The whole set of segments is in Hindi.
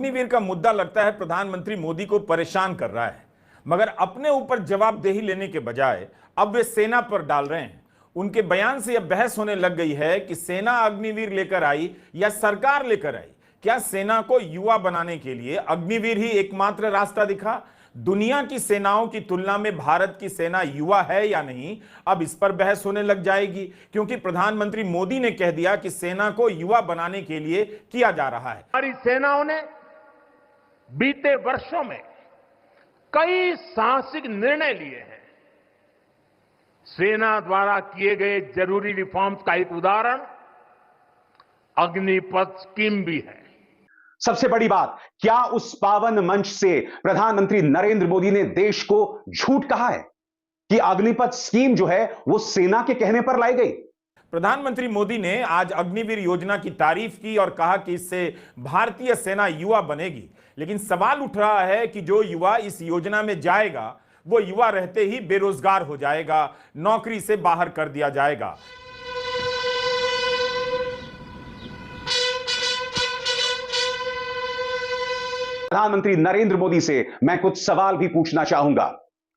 अग्निवीर का मुद्दा लगता है प्रधानमंत्री मोदी को परेशान कर रहा है, मगर अपने ऊपर जवाबदेही लेने के बजाय अब वे सेना पर डाल रहे हैं। उनके बयान से यह बहस होने लग गई है कि सेना अग्निवीर लेकर आई या सरकार लेकर आई। क्या सेना को युवा बनाने के लिए अग्निवीर ही एकमात्र रास्ता दिखा? दुनिया की सेनाओं की तुलना में भारत की सेना युवा है या नहीं, अब इस पर बहस होने लग जाएगी, क्योंकि प्रधानमंत्री मोदी ने कह दिया कि सेना को युवा बनाने के लिए किया जा रहा है। हमारी सेनाओं ने बीते वर्षों में कई साहसिक निर्णय लिए हैं। सेना द्वारा किए गए जरूरी रिफॉर्म्स का एक उदाहरण अग्निपथ स्कीम भी है। सबसे बड़ी बात, क्या उस पावन मंच से प्रधानमंत्री नरेंद्र मोदी ने देश को झूठ कहा है कि अग्निपथ स्कीम जो है वो सेना के कहने पर लाई गई? प्रधानमंत्री मोदी ने आज अग्निवीर योजना की तारीफ की और कहा कि इससे भारतीय सेना युवा बनेगी। लेकिन सवाल उठ रहा है कि जो युवा इस योजना में जाएगा वो युवा रहते ही बेरोजगार हो जाएगा, नौकरी से बाहर कर दिया जाएगा। प्रधानमंत्री नरेंद्र मोदी से मैं कुछ सवाल भी पूछना चाहूंगा,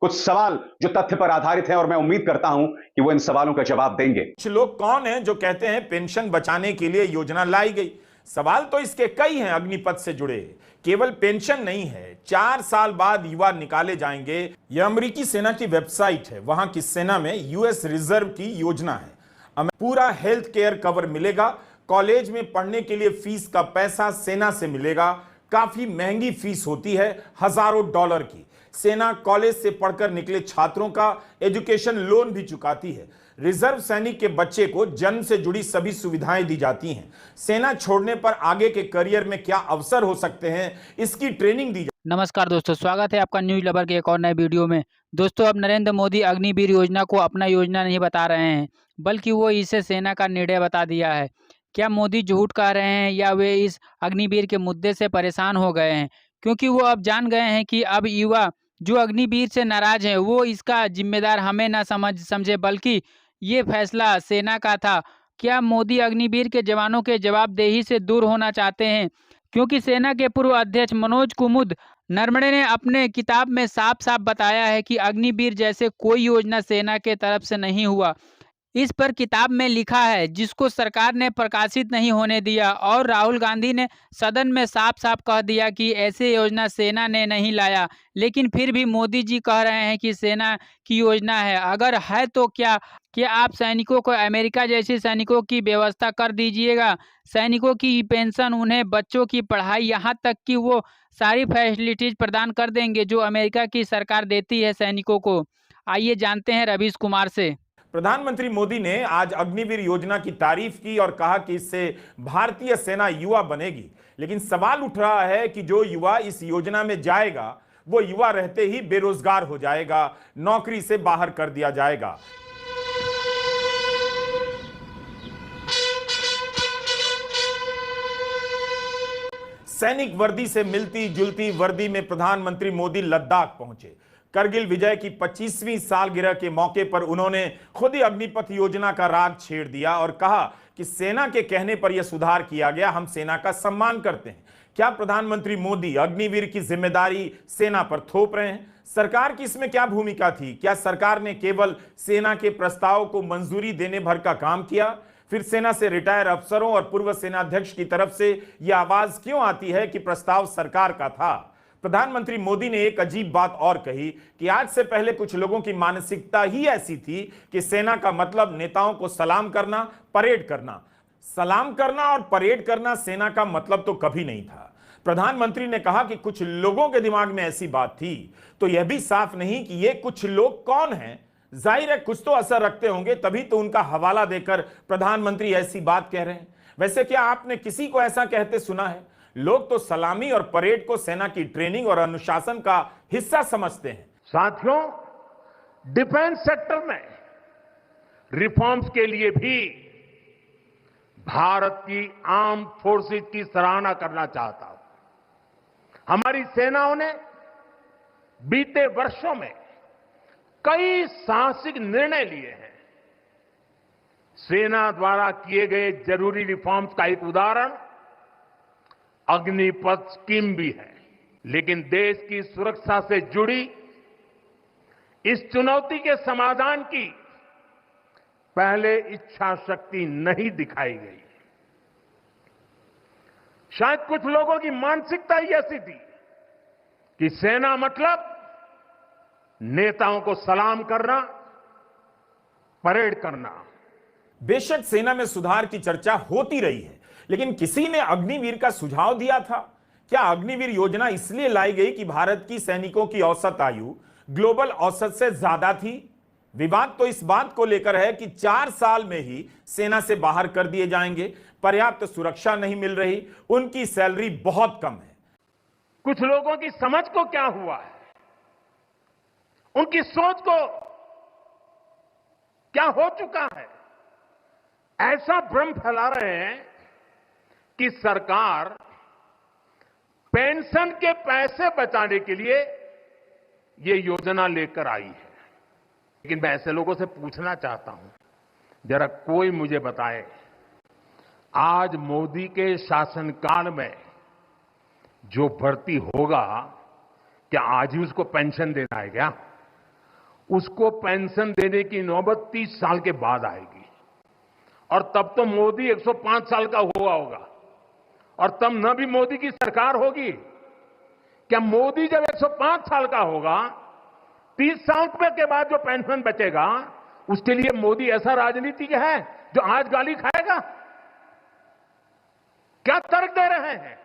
कुछ सवाल जो तथ्य पर आधारित हैं, और मैं उम्मीद करता हूं कि वो इन सवालों का जवाब देंगे। कुछ लोग कौन हैं जो कहते हैं पेंशन बचाने के लिए योजना लाई गई? सवाल तो इसके कई हैं अग्निपथ से जुड़े। केवल पेंशन नहीं है, 4 साल बाद युवा निकाले जाएंगे। यह अमेरिकी सेना की वेबसाइट है। वहां की सेना में यूएस रिजर्व की योजना है। पूरा हेल्थ केयर कवर मिलेगा। कॉलेज में पढ़ने के लिए फीस का पैसा सेना से मिलेगा। काफी महंगी फीस होती है, हजारों डॉलर की। सेना कॉलेज से पढ़कर निकले छात्रों का एजुकेशन लोन भी चुकाती है। रिजर्व सैनिक के बच्चे को जन्म से जुड़ी सभी सुविधाएं दी जाती हैं। सेना छोड़ने पर आगे के करियर में क्या अवसर हो सकते हैं, इसकी ट्रेनिंग दी जाती है। नमस्कार दोस्तों, स्वागत है आपका न्यूज लवर के एक और नए वीडियो में। दोस्तों, अब नरेंद्र मोदी अग्निवीर योजना को अपना योजना नहीं बता रहे हैं, बल्कि वो इसे सेना का निर्णय बता दिया है। क्या मोदी झूठ कह रहे हैं या वे इस अग्निवीर के मुद्दे से परेशान हो गए हैं? क्योंकि वो अब जान गए हैं कि अब युवा जो अग्निवीर से नाराज हैं वो इसका जिम्मेदार हमें ना समझे, बल्कि ये फैसला सेना का था। क्या मोदी अग्निवीर के जवानों के जवाबदेही से दूर होना चाहते हैं? क्योंकि सेना के पूर्व अध्यक्ष मनोज कुमुद नरवणे ने अपने किताब में साफ साफ बताया है कि अग्निवीर जैसे कोई योजना सेना के तरफ से नहीं हुआ। इस पर किताब में लिखा है, जिसको सरकार ने प्रकाशित नहीं होने दिया। और राहुल गांधी ने सदन में साफ साफ कह दिया कि ऐसे योजना सेना ने नहीं लाया। लेकिन फिर भी मोदी जी कह रहे हैं कि सेना की योजना है। अगर है तो क्या आप सैनिकों को अमेरिका जैसे सैनिकों की व्यवस्था कर दीजिएगा? सैनिकों की पेंशन, उन्हें बच्चों की पढ़ाई, यहाँ तक कि वो सारी फैसिलिटीज प्रदान कर देंगे जो अमेरिका की सरकार देती है सैनिकों को। आइए जानते हैं रवीश कुमार से। प्रधानमंत्री मोदी ने आज अग्निवीर योजना की तारीफ की और कहा कि इससे भारतीय सेना युवा बनेगी। लेकिन सवाल उठ रहा है कि जो युवा इस योजना में जाएगा वो युवा रहते ही बेरोजगार हो जाएगा, नौकरी से बाहर कर दिया जाएगा। सैनिक वर्दी से मिलती जुलती वर्दी में प्रधानमंत्री मोदी लद्दाख पहुंचे। करगिल विजय की 25वीं सालगिरह के मौके पर उन्होंने खुद ही अग्निपथ योजना का राग छेड़ दिया और कहा कि सेना के कहने पर यह सुधार किया गया, हम सेना का सम्मान करते हैं। क्या प्रधानमंत्री मोदी अग्निवीर की जिम्मेदारी सेना पर थोप रहे हैं? सरकार की इसमें क्या भूमिका थी? क्या सरकार ने केवल सेना के प्रस्ताव को मंजूरी देने भर का काम किया? फिर सेना से रिटायर अफसरों और पूर्व सेनाध्यक्ष की तरफ से यह आवाज क्यों आती है कि प्रस्ताव सरकार का था? प्रधानमंत्री मोदी ने एक अजीब बात और कही कि आज से पहले कुछ लोगों की मानसिकता ही ऐसी थी कि सेना का मतलब नेताओं को सलाम करना, परेड करना। सलाम करना और परेड करना सेना का मतलब तो कभी नहीं था। प्रधानमंत्री ने कहा कि कुछ लोगों के दिमाग में ऐसी बात थी, तो यह भी साफ नहीं कि ये कुछ लोग कौन हैं। जाहिर है कुछ तो असर रखते होंगे, तभी तो उनका हवाला देकर प्रधानमंत्री ऐसी बात कह रहे हैं। वैसे क्या आपने किसी को ऐसा कहते सुना है? लोग तो सलामी और परेड को सेना की ट्रेनिंग और अनुशासन का हिस्सा समझते हैं। साथियों, डिफेंस सेक्टर में रिफॉर्म्स के लिए भी भारत की आर्म्ड फोर्सेस की सराहना करना चाहता हूं। हमारी सेनाओं ने बीते वर्षों में कई साहसिक निर्णय लिए हैं। सेना द्वारा किए गए जरूरी रिफॉर्म्स का एक उदाहरण अग्निपथ स्कीम भी है। लेकिन देश की सुरक्षा से जुड़ी इस चुनौती के समाधान की पहले इच्छा शक्ति नहीं दिखाई गई। शायद कुछ लोगों की मानसिकता ही ऐसी थी कि सेना मतलब नेताओं को सलाम करना, परेड करना। बेशक सेना में सुधार की चर्चा होती रही है, लेकिन किसी ने अग्निवीर का सुझाव दिया था? क्या अग्निवीर योजना इसलिए लाई गई कि भारत की सैनिकों की औसत आयु ग्लोबल औसत से ज्यादा थी? विवाद तो इस बात को लेकर है कि 4 साल में ही सेना से बाहर कर दिए जाएंगे, पर्याप्त सुरक्षा नहीं मिल रही, उनकी सैलरी बहुत कम है। कुछ लोगों की समझ को क्या हुआ है, उनकी सोच को क्या हो चुका है, ऐसा भ्रम फैला रहे हैं कि सरकार पेंशन के पैसे बचाने के लिए ये योजना लेकर आई है। लेकिन मैं ऐसे लोगों से पूछना चाहता हूं, जरा कोई मुझे बताए, आज मोदी के शासनकाल में जो भर्ती होगा, क्या आज ही उसको पेंशन देना है क्या? उसको पेंशन देने की नौबत 30 साल के बाद आएगी, और तब तो मोदी 105 साल का हुआ होगा, और तब न भी मोदी की सरकार होगी। क्या मोदी जब 105 साल का होगा, 30 साल के बाद जो पेंशन बचेगा, उसके लिए मोदी ऐसा राजनीतिक है जो आज गाली खाएगा? क्या तर्क दे रहे हैं?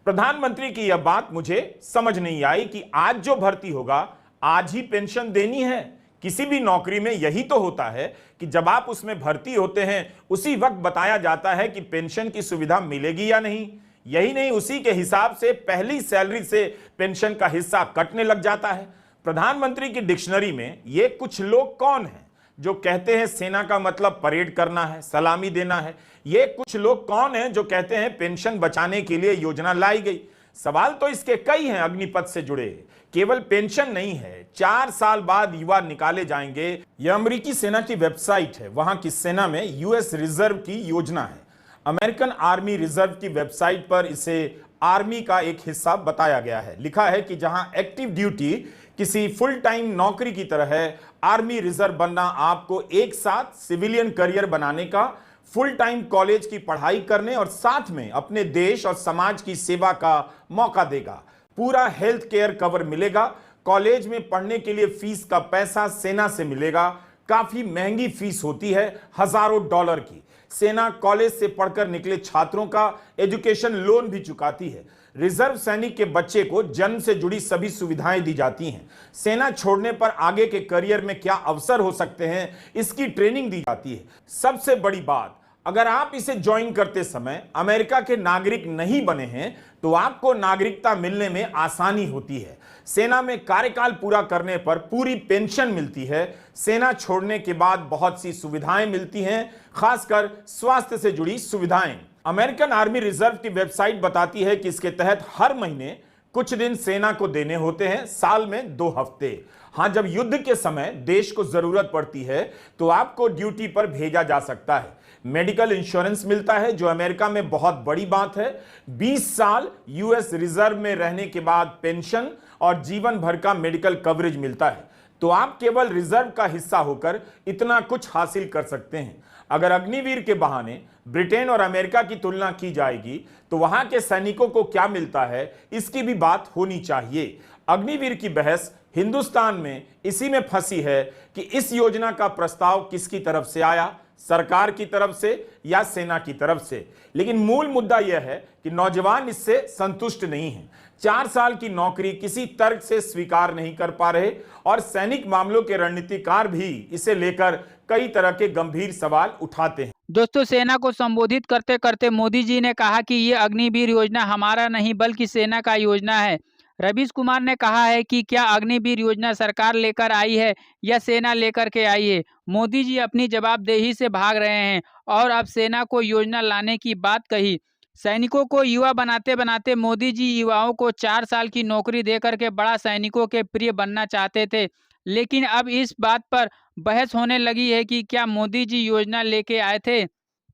प्रधानमंत्री की यह बात मुझे समझ नहीं आई कि आज जो भर्ती होगा, आज ही पेंशन देनी है। किसी भी नौकरी में यही तो होता है कि जब आप उसमें भर्ती होते हैं, उसी वक्त बताया जाता है कि पेंशन की सुविधा मिलेगी या नहीं। यही नहीं, उसी के हिसाब से पहली सैलरी से पेंशन का हिस्सा कटने लग जाता है। प्रधानमंत्री की डिक्शनरी में ये कुछ लोग कौन हैं जो कहते हैं सेना का मतलब परेड करना है, सलामी देना है? ये कुछ लोग कौन हैं जो कहते हैं पेंशन बचाने के लिए योजना लाई गई? सवाल तो इसके कई हैं अग्निपथ से जुड़े। केवल पेंशन नहीं है, 4 साल बाद युवा निकाले जाएंगे। यह अमेरिकी सेना की वेबसाइट है, वहां की सेना में यूएस रिजर्व की योजना है। अमेरिकन आर्मी रिजर्व की वेबसाइट पर इसे आर्मी का एक हिस्सा बताया गया है। लिखा है कि जहां एक्टिव ड्यूटी किसी फुल टाइम नौकरी की तरह है, आर्मी रिजर्व बनना आपको एक साथ सिविलियन करियर बनाने का, फुल टाइम कॉलेज की पढ़ाई करने और साथ में अपने देश और समाज की सेवा का मौका देगा। पूरा हेल्थ केयर कवर मिलेगा। कॉलेज में पढ़ने के लिए फीस का पैसा सेना से मिलेगा। काफी महंगी फीस होती है, हजारों डॉलर की। सेना कॉलेज से पढ़कर निकले छात्रों का एजुकेशन लोन भी चुकाती है। रिजर्व सैनिक के बच्चे को जन्म से जुड़ी सभी सुविधाएं दी जाती हैं। सेना छोड़ने पर आगे के करियर में क्या अवसर हो सकते हैं, इसकी ट्रेनिंग दी जाती है। सबसे बड़ी बात, अगर आप इसे ज्वाइन करते समय अमेरिका के नागरिक नहीं बने हैं तो आपको नागरिकता मिलने में आसानी होती है। सेना में कार्यकाल पूरा करने पर पूरी पेंशन मिलती है। सेना छोड़ने के बाद बहुत सी सुविधाएं मिलती हैं, खासकर स्वास्थ्य से जुड़ी सुविधाएं। अमेरिकन आर्मी रिजर्व की वेबसाइट बताती है कि इसके तहत हर महीने कुछ दिन सेना को देने होते हैं, साल में 2 हफ्ते। हां, जब युद्ध के समय देश को जरूरत पड़ती है तो आपको ड्यूटी पर भेजा जा सकता है। मेडिकल इंश्योरेंस मिलता है, जो अमेरिका में बहुत बड़ी बात है। 20 साल यूएस रिजर्व में रहने के बाद पेंशन और जीवन भर का मेडिकल कवरेज मिलता है। तो आप केवल रिजर्व का हिस्सा होकर इतना कुछ हासिल कर सकते हैं। अगर अग्निवीर के बहाने ब्रिटेन और अमेरिका की तुलना की जाएगी तो वहां के सैनिकों को क्या मिलता है, इसकी भी बात होनी चाहिए। अग्निवीर की बहस हिंदुस्तान में इसी में फंसी है कि इस योजना का प्रस्ताव किसकी तरफ से आया, सरकार की तरफ से या सेना की तरफ से। लेकिन मूल मुद्दा यह है कि नौजवान इससे संतुष्ट नहीं हैं। 4 साल की नौकरी किसी तर्क से स्वीकार नहीं कर पा रहे और सैनिक मामलों के रणनीतिकार भी इसे लेकर कई तरह के गंभीर सवाल उठाते हैं। दोस्तों, सेना को संबोधित करते करते मोदी जी ने कहा कि ये अग्निवीर योजना हमारा नहीं बल्कि सेना का योजना है। रवीश कुमार ने कहा है कि क्या अग्निवीर योजना सरकार लेकर आई है या सेना लेकर के आई है? मोदी जी अपनी जवाबदेही से भाग रहे हैं और अब सेना को योजना लाने की बात कही। सैनिकों को युवा बनाते बनाते मोदी जी युवाओं को 4 साल की नौकरी देकर के बड़ा सैनिकों के प्रिय बनना चाहते थे। लेकिन अब इस बात पर बहस होने लगी है कि क्या मोदी जी योजना लेके आए थे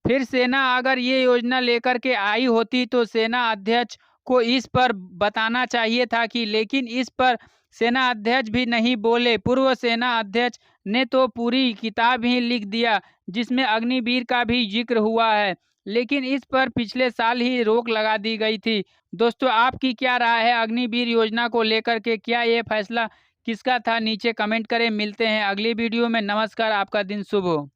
फिर सेना अगर ये योजना लेकर के आई होती तो सेना अध्यक्ष को इस पर बताना चाहिए था कि, लेकिन इस पर सेना अध्यक्ष भी नहीं बोले। पूर्व सेना अध्यक्ष ने तो पूरी किताब ही लिख दिया जिसमें अग्निवीर का भी जिक्र हुआ है, लेकिन इस पर पिछले साल ही रोक लगा दी गई थी। दोस्तों, आपकी क्या राय है अग्निवीर योजना को लेकर के? क्या ये फैसला किसका था? नीचे कमेंट करें। मिलते हैं अगली वीडियो में। नमस्कार, आपका दिन शुभ हो।